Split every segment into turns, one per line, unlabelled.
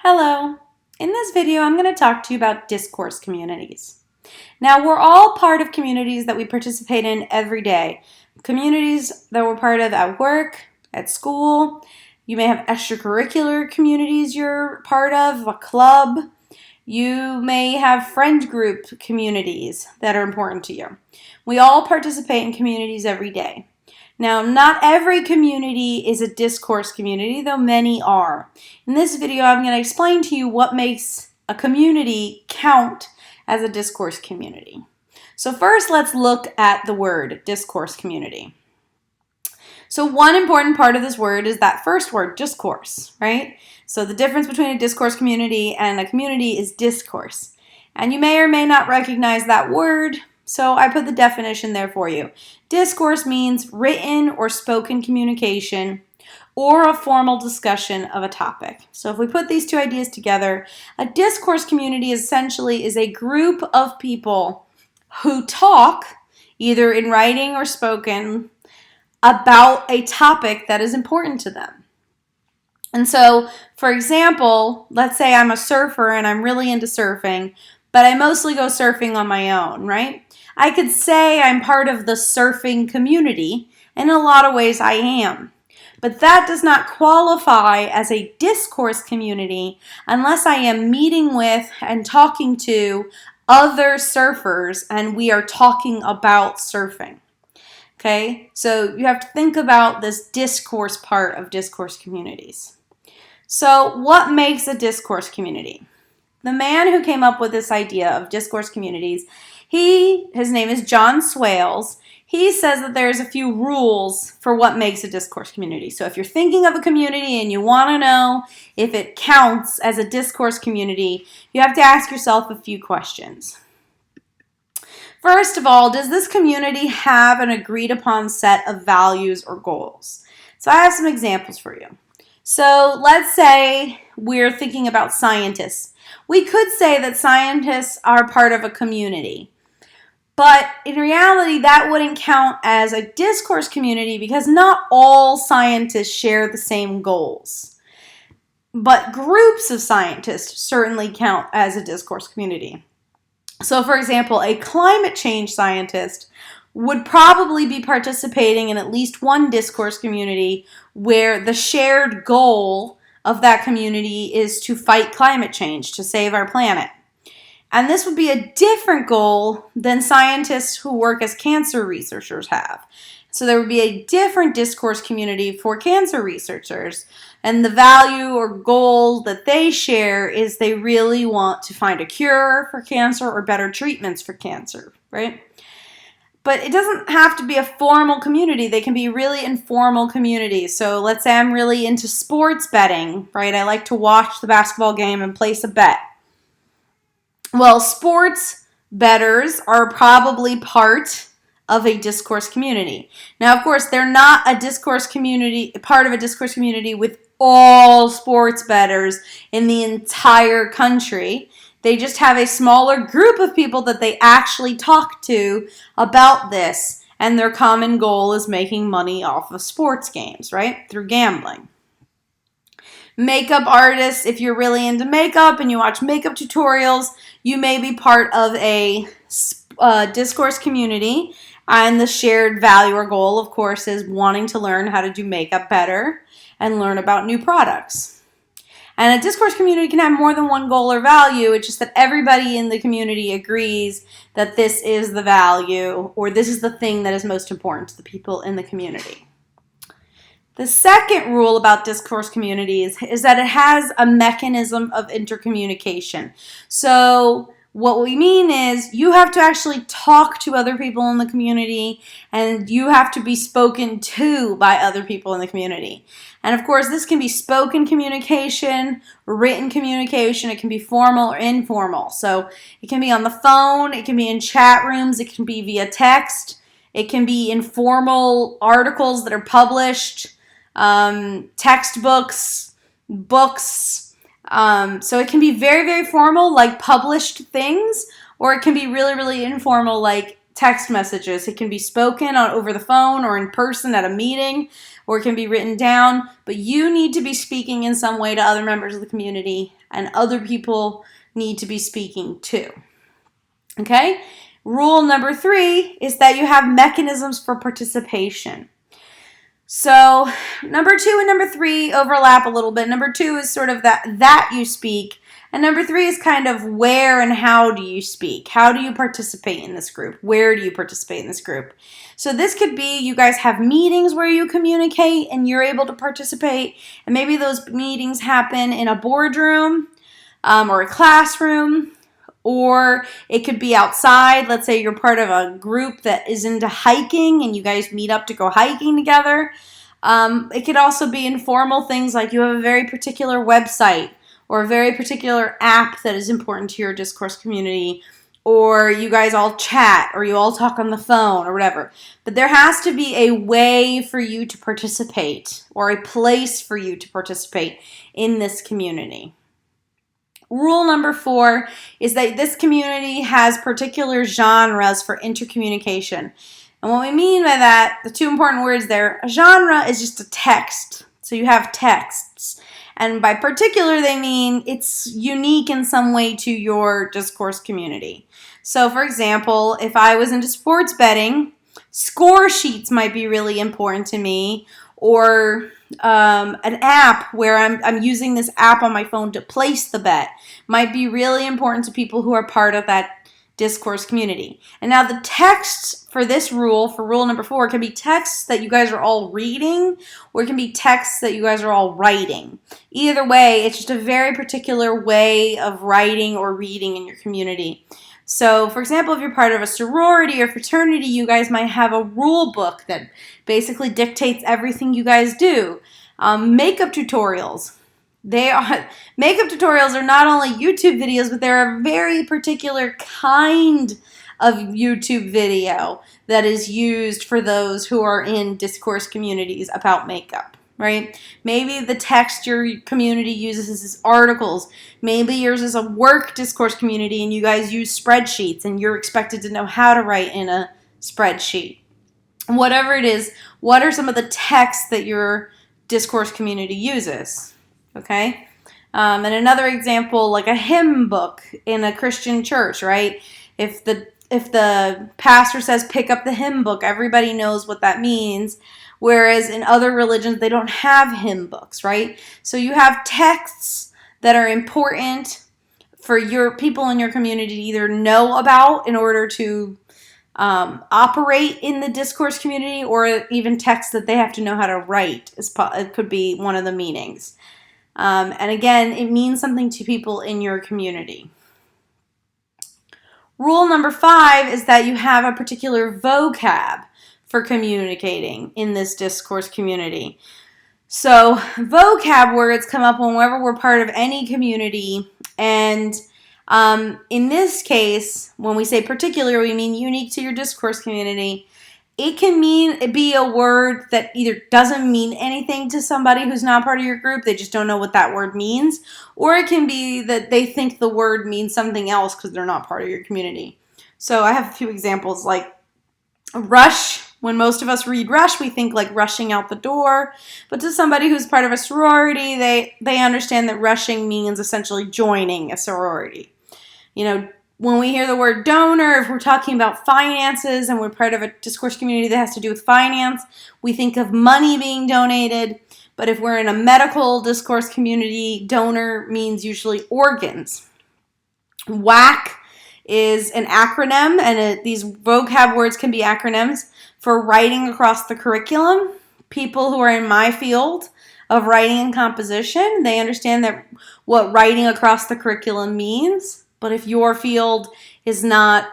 Hello. In this video, I'm going to talk to you about discourse communities. Now, we're all part of communities that we participate in every day. Communities that we're part of at work, at school. You may have extracurricular communities you're part of, a club. You may have friend group communities that are important to you. We all participate in communities every day. Now, not every community is a discourse community, though many are. In this video, I'm going to explain to you what makes a community count as a discourse community. So first, let's look at the word discourse community. So one important part of this word is that first word, discourse, right? So the difference between a discourse community and a community is discourse. And you may or may not recognize that word, so I put the definition there for you. Discourse means written or spoken communication or a formal discussion of a topic. So if we put these two ideas together, a discourse community essentially is a group of people who talk, either in writing or spoken, about a topic that is important to them. And so, for example, let's say I'm a surfer and I'm really into surfing, but I mostly go surfing on my own, right? I could say I'm part of the surfing community, and in a lot of ways I am. But that does not qualify as a discourse community unless I am meeting with and talking to other surfers and we are talking about surfing. Okay, so you have to think about this discourse part of discourse communities. So what makes a discourse community? The man who came up with this idea of discourse communities, his name is John Swales. He says that there's a few rules for what makes a discourse community. So if you're thinking of a community and you want to know if it counts as a discourse community, you have to ask yourself a few questions. First of all, does this community have an agreed upon set of values or goals? So I have some examples for you. So let's say we're thinking about scientists. We could say that scientists are part of a community. But in reality, that wouldn't count as a discourse community because not all scientists share the same goals. But groups of scientists certainly count as a discourse community. So for example, a climate change scientist would probably be participating in at least one discourse community where the shared goal of that community is to fight climate change, to save our planet. And this would be a different goal than scientists who work as cancer researchers have. So there would be a different discourse community for cancer researchers. And the value or goal that they share is they really want to find a cure for cancer or better treatments for cancer, right? But it doesn't have to be a formal community. They can be really informal communities. So let's say I'm really into sports betting, right? I like to watch the basketball game and place a bet. Well, sports bettors are probably part of a discourse community. Now, of course, they're not a discourse community, part of a discourse community with all sports bettors in the entire country. They just have a smaller group of people that they actually talk to about this, and their common goal is making money off of sports games, right? Through gambling. Makeup artists, if you're really into makeup and you watch makeup tutorials, you may be part of a discourse community, and the shared value or goal, of course, is wanting to learn how to do makeup better and learn about new products. And a discourse community can have more than one goal or value. It's just that everybody in the community agrees that this is the value or this is the thing that is most important to the people in the community. The second rule about discourse communities is that it has a mechanism of intercommunication. So what we mean is you have to actually talk to other people in the community and you have to be spoken to by other people in the community. And of course, this can be spoken communication, written communication, it can be formal or informal. So it can be on the phone, it can be in chat rooms, it can be via text, it can be informal articles that are published, textbooks, books. So it can be very, very formal, like published things, or it can be really, really informal, like text messages. It can be spoken over the phone or in person at a meeting, or it can be written down. But you need to be speaking in some way to other members of the community and other people need to be speaking too. Okay? Rule number 3 is that you have mechanisms for participation. So number 2 and number 3 overlap a little bit. Number 2 is sort of that you speak. And number 3 is kind of where and how do you speak? How do you participate in this group? Where do you participate in this group? So this could be you guys have meetings where you communicate and you're able to participate. And maybe those meetings happen in a boardroom or a classroom. Or it could be outside. Let's say you're part of a group that is into hiking and you guys meet up to go hiking together. It could also be informal things like you have a very particular website or a very particular app that is important to your discourse community, or you guys all chat or you all talk on the phone or whatever. But there has to be a way for you to participate or a place for you to participate in this community. Rule number 4 is that this community has particular genres for intercommunication. And what we mean by that, the 2 important words there, a genre is just a text. So you have texts. And by particular, they mean it's unique in some way to your discourse community. So for example, if I was into sports betting, score sheets might be really important to me, or an app where I'm using this app on my phone to place the bet might be really important to people who are part of that discourse community. And now the texts for this rule, for rule number 4, can be texts that you guys are all reading, or it can be texts that you guys are all writing. Either way, it's just a very particular way of writing or reading in your community. So, for example, if you're part of a sorority or fraternity, you guys might have a rule book that basically dictates everything you guys do. Makeup tutorials. Makeup tutorials are not only YouTube videos, but they're a very particular kind of YouTube video that is used for those who are in discourse communities about makeup. Right? Maybe the text your community uses is articles. Maybe yours is a work discourse community and you guys use spreadsheets and you're expected to know how to write in a spreadsheet. Whatever it is, what are some of the texts that your discourse community uses? Okay? And another example, like a hymn book in a Christian church, right? If the pastor says pick up the hymn book, everybody knows what that means. Whereas in other religions, they don't have hymn books, right? So you have texts that are important for your people in your community to either know about in order to operate in the discourse community, or even texts that they have to know how to write. It could be one of the meanings. And again, it means something to people in your community. Rule number 5 is that you have a particular vocab for communicating in this discourse community. So vocab words come up whenever we're part of any community, and in this case, when we say particular, we mean unique to your discourse community. It can be a word that either doesn't mean anything to somebody who's not part of your group, they just don't know what that word means, or it can be that they think the word means something else because they're not part of your community. So I have a few examples, like rush. When most of us read rush, we think like rushing out the door. But to somebody who's part of a sorority, they understand that rushing means essentially joining a sorority. You know, when we hear the word donor, if we're talking about finances and we're part of a discourse community that has to do with finance, we think of money being donated. But if we're in a medical discourse community, donor means usually organs. WAC is an acronym, and these vocab words can be acronyms for writing across the curriculum. People who are in my field of writing and composition, they understand that what writing across the curriculum means. But if your field is not,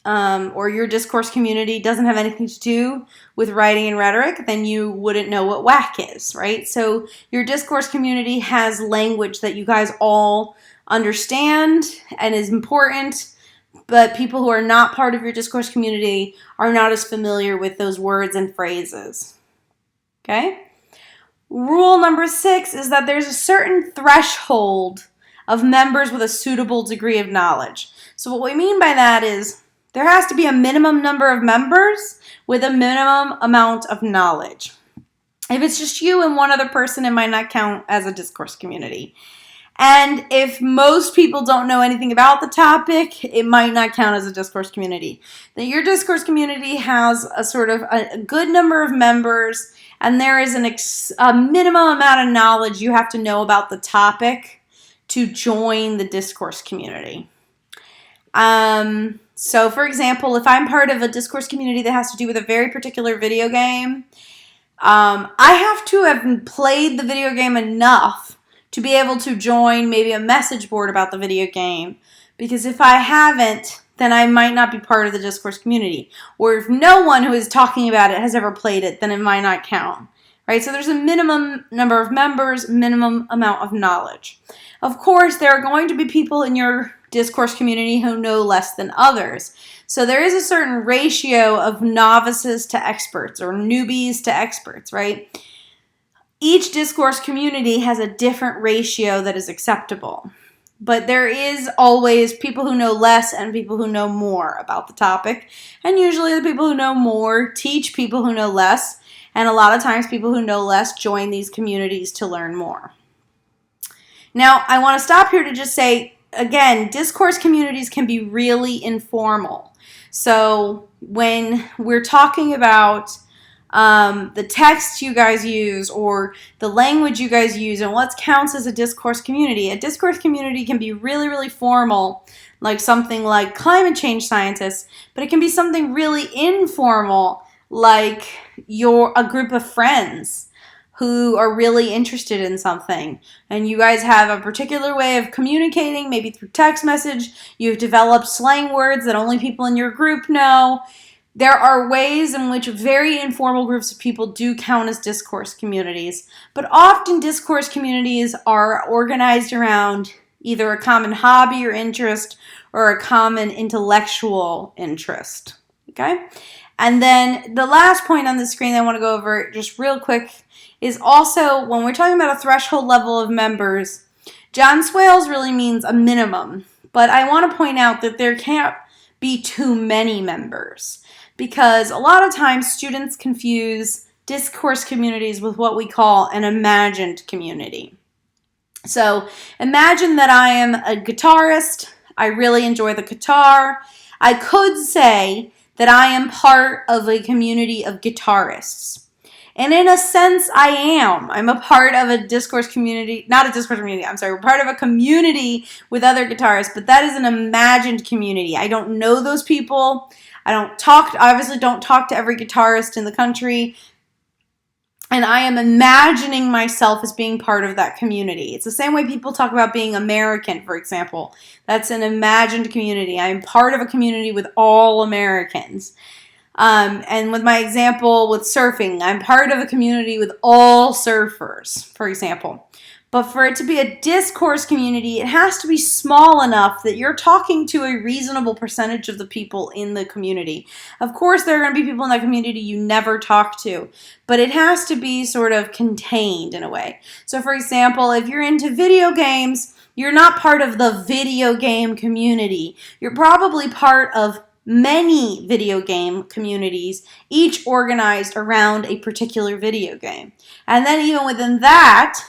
or your discourse community doesn't have anything to do with writing and rhetoric, then you wouldn't know what WAC is, right? So your discourse community has language that you guys all understand and is important, but people who are not part of your discourse community are not as familiar with those words and phrases. Okay? Rule number 6 is that there's a certain threshold of members with a suitable degree of knowledge. So what we mean by that is there has to be a minimum number of members with a minimum amount of knowledge. If it's just you and one other person, it might not count as a discourse community. And if most people don't know anything about the topic, it might not count as a discourse community. That your discourse community has a sort of a good number of members, and there is a minimum amount of knowledge you have to know about the topic to join the discourse community. So for example, if I'm part of a discourse community that has to do with a very particular video game, I have to have played the video game enough to be able to join maybe a message board about the video game. Because if I haven't, then I might not be part of the discourse community. Or if no one who is talking about it has ever played it, then it might not count. Right? So there's a minimum number of members, minimum amount of knowledge. Of course, there are going to be people in your discourse community who know less than others. So there is a certain ratio of novices to experts or newbies to experts, right? Each discourse community has a different ratio that is acceptable. But there is always people who know less and people who know more about the topic. And usually the people who know more teach people who know less. And a lot of times people who know less join these communities to learn more. Now, I want to stop here to just say, again, discourse communities can be really informal. So when we're talking about the text you guys use or the language you guys use and what counts as a discourse community can be really, really formal, like something like climate change scientists, but it can be something really informal, like a group of friends who are really interested in something, and you guys have a particular way of communicating, maybe through text message. You've developed slang words that only people in your group know. There are ways in which very informal groups of people do count as discourse communities, but often discourse communities are organized around either a common hobby or interest or a common intellectual interest. Okay? And then the last point on the screen I want to go over just real quick is also when we're talking about a threshold level of members, John Swales really means a minimum. But I want to point out that there can't be too many members because a lot of times students confuse discourse communities with what we call an imagined community. So imagine that I am a guitarist. I really enjoy the guitar. I could say that I am part of a community of guitarists. And in a sense, I am. I'm a part of a discourse community, not a discourse community, I'm sorry, we're part of a community with other guitarists, but that is an imagined community. I don't know those people. I obviously don't talk to every guitarist in the country. And I am imagining myself as being part of that community. It's the same way people talk about being American, for example. That's an imagined community. I'm part of a community with all Americans. And with my example with surfing, I'm part of a community with all surfers, for example. But for it to be a discourse community, it has to be small enough that you're talking to a reasonable percentage of the people in the community. Of course, there are going to be people in that community you never talk to, but it has to be sort of contained in a way. So for example, if you're into video games, you're not part of the video game community. You're probably part of many video game communities, each organized around a particular video game. And then even within that,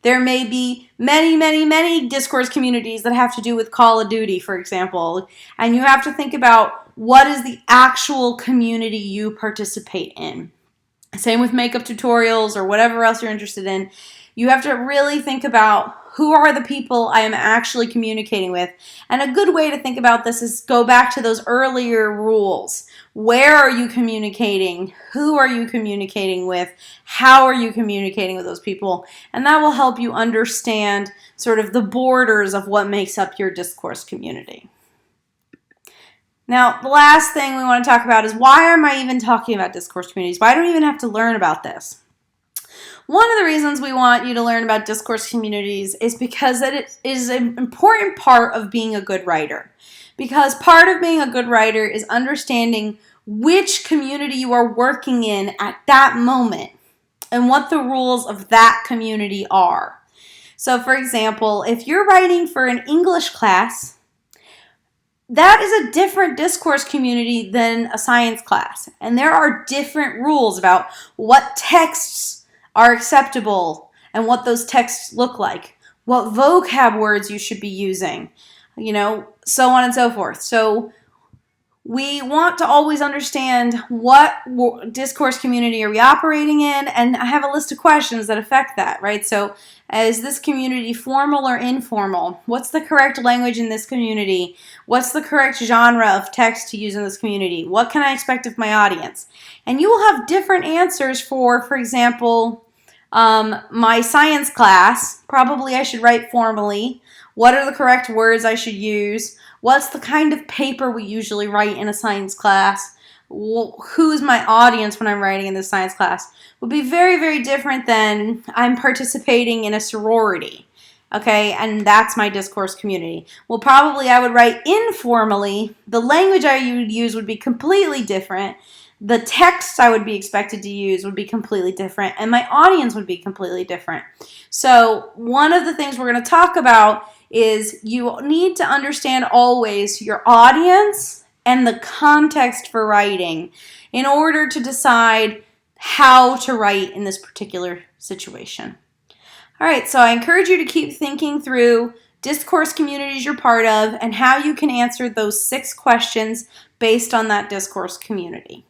there may be many, many, many discourse communities that have to do with Call of Duty, for example. And you have to think about what is the actual community you participate in. Same with makeup tutorials or whatever else you're interested in. You have to really think about who are the people I am actually communicating with. And a good way to think about this is go back to those earlier rules. Where are you communicating? Who are you communicating with? How are you communicating with those people? And that will help you understand sort of the borders of what makes up your discourse community. Now, the last thing we want to talk about is why am I even talking about discourse communities? Why do I even have to learn about this? One of the reasons we want you to learn about discourse communities is because it is an important part of being a good writer. Because part of being a good writer is understanding which community you are working in at that moment and what the rules of that community are. So for example, if you're writing for an English class, that is a different discourse community than a science class. And there are different rules about what texts are acceptable and what those texts look like. what vocab words you should be using, so on and so forth. So we want to always understand what discourse community are we operating in, and I have a list of questions that affect that, right? So is this community formal or informal? What's the correct language in this community? What's the correct genre of text to use in this community? What can I expect of my audience? And you will have different answers for example, my science class. Probably I should write formally. What are the correct words I should use? What's the kind of paper we usually write in a science class? Who's my audience when I'm writing in this science class? Would be very, very different than I'm participating in a sorority. Okay, and that's my discourse community. Well, probably I would write informally. The language I would use would be completely different. The text I would be expected to use would be completely different, and my audience would be completely different. So one of the things we're going to talk about is you need to understand always your audience and the context for writing in order to decide how to write in this particular situation. All right, so I encourage you to keep thinking through discourse communities you're part of and how you can answer those 6 questions based on that discourse community.